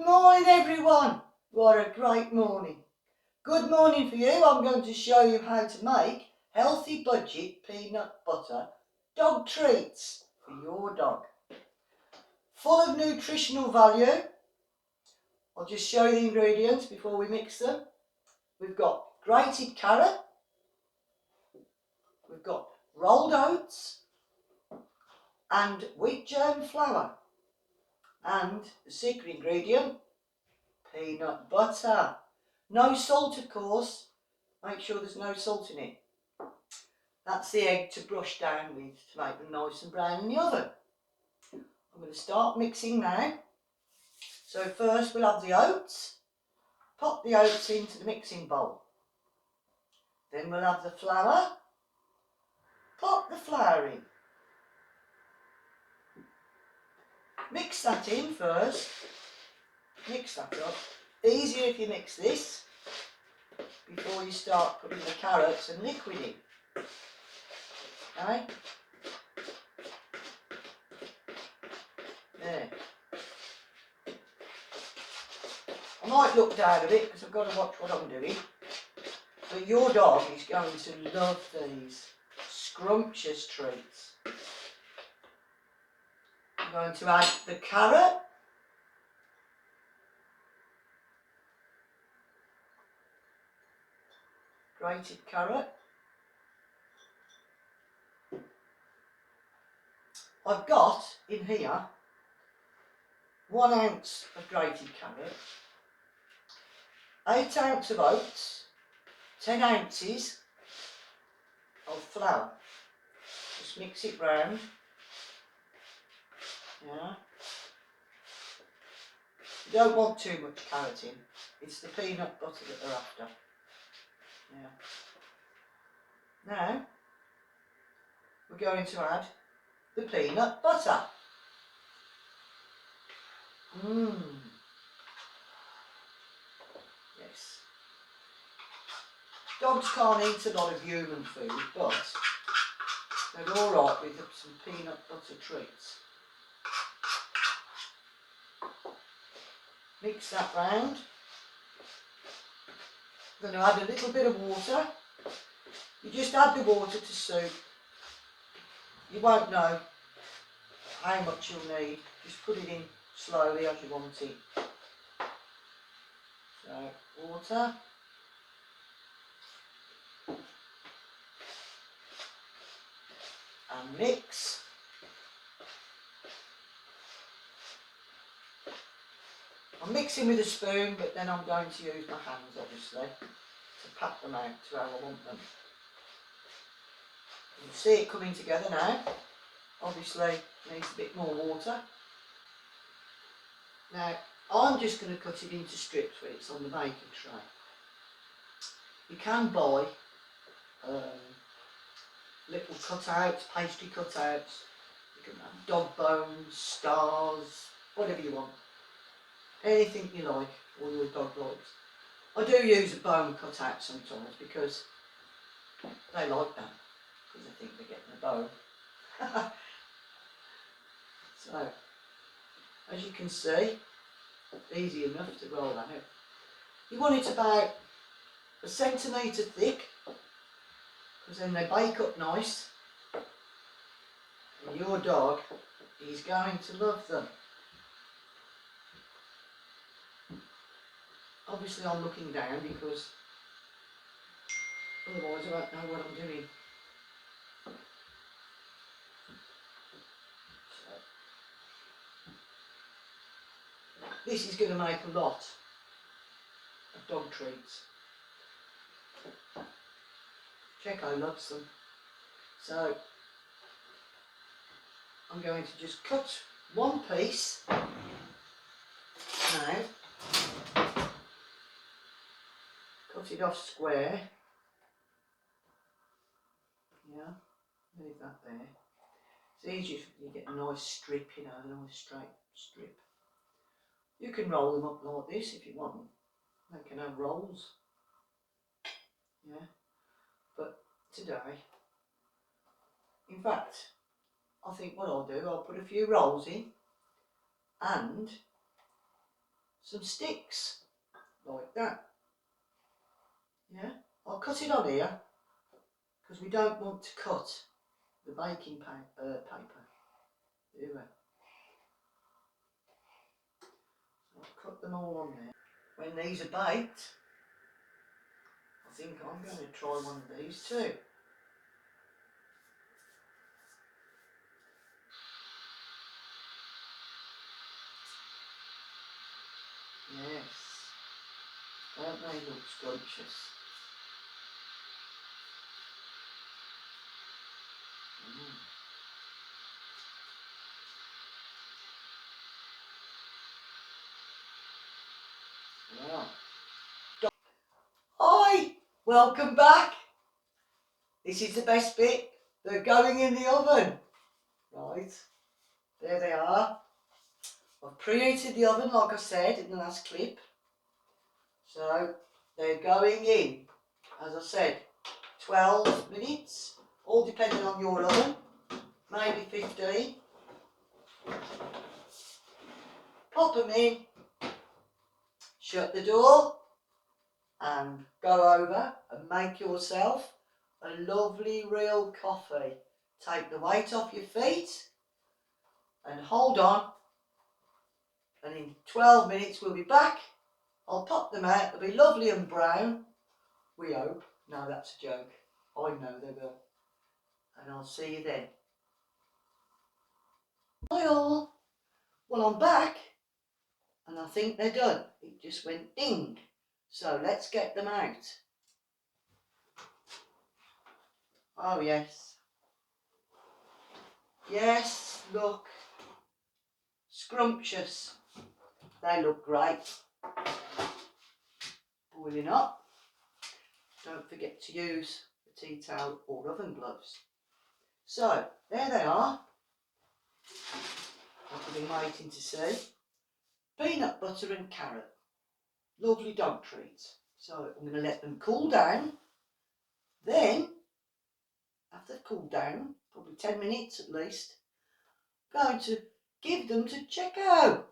morning everyone, what a great morning. Good morning for you. I'm going to show you how to make healthy budget peanut butter dog treats for your dog. Full of nutritional value. I'll just show you the ingredients before we mix them. We've got grated carrot, we've got rolled oats and wheat germ flour, and the secret ingredient, peanut butter. No salt, of course. Make sure there's no salt in it. That's the egg to brush down with to make them nice and brown in the oven. I'm going to start mixing now. So first we'll have the oats. Pop the oats into the mixing bowl. Then we'll have the flour. Pop the flour in. Mix that in first. Mix that up. Easier if you mix this before you start putting the carrots and liquid in. Okay? There. I might look down a bit because I've got to watch what I'm doing. But your dog is going to love these scrumptious treats. I'm going to add the carrot. Grated carrot. I've got in here 1 ounce of grated carrot, 8 ounces of oats, 10 ounces of flour. Just mix it round. Yeah. You don't want too much carrot in. It's the peanut butter that they're after. Yeah. Now we're going to add the peanut butter. Yes. Dogs can't eat a lot of human food, but they're alright with some peanut butter treats. Mix that round. I'm going to add a little bit of water. You just add the water to soup. You won't know how much you'll need. Just put it in slowly as you want it. So, water. And mix. I'm mixing with a spoon, but then I'm going to use my hands, obviously, to pat them out to how I want them. You can see it coming together now. Obviously, needs a bit more water. Now, I'm just going to cut it into strips when it's on the baking tray. You can buy little cutouts, pastry cutouts. You can have dog bones, stars, whatever you want. Anything you like, or your dog likes. I do use a bone cutout sometimes because they like that, because they think they're getting a bone. So, as you can see, easy enough to roll out. You want it about 1 centimetre thick, because then they bake up nice, and your dog is going to love them. Obviously I'm looking down because otherwise I won't know what I'm doing. So, this is going to make a lot of dog treats. Checo loves them. So I'm going to just cut one piece now. Cut it off square. Yeah, leave that there. It's easier if you get a nice strip, you know, a nice straight strip. You can roll them up like this if you want. They can have rolls. Yeah, but today, in fact, I think what I'll do, I'll put a few rolls in and some sticks like that. Yeah, I'll cut it on here because we don't want to cut the baking paper. Do we? So I'll cut them all on there. When these are baked, I think I'm going to try one of these too. Yes, don't they look scrumptious? Well, hi, welcome back. This is the best bit. They're going in the oven. Right, there they are. I've preheated the oven like I said in the last clip. So they're going in, as I said, 12 minutes, all depending on your oven, maybe 15. Pop them in, shut the door and go over and make yourself a lovely real coffee. Take the weight off your feet and hold on, and in 12 minutes we'll be back. I'll pop them out, they'll be lovely and brown, we hope. No, that's a joke, I know they will. And I'll see you then. Hi all, well I'm back and I think they're done. It just went ding. So let's get them out. Oh yes. Yes, look. Scrumptious. They look great. Boiling up. Don't forget to use the tea towel or oven gloves. So, there they are. What I've been waiting to see. Peanut butter and carrot. Lovely dog treats. So, I'm going to let them cool down. Then, after they've cooled down, probably 10 minutes at least, I'm going to give them to Checo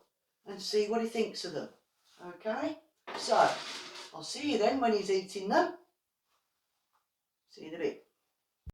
and see what he thinks of them. Okay? So, I'll see you then when he's eating them. See you in a bit.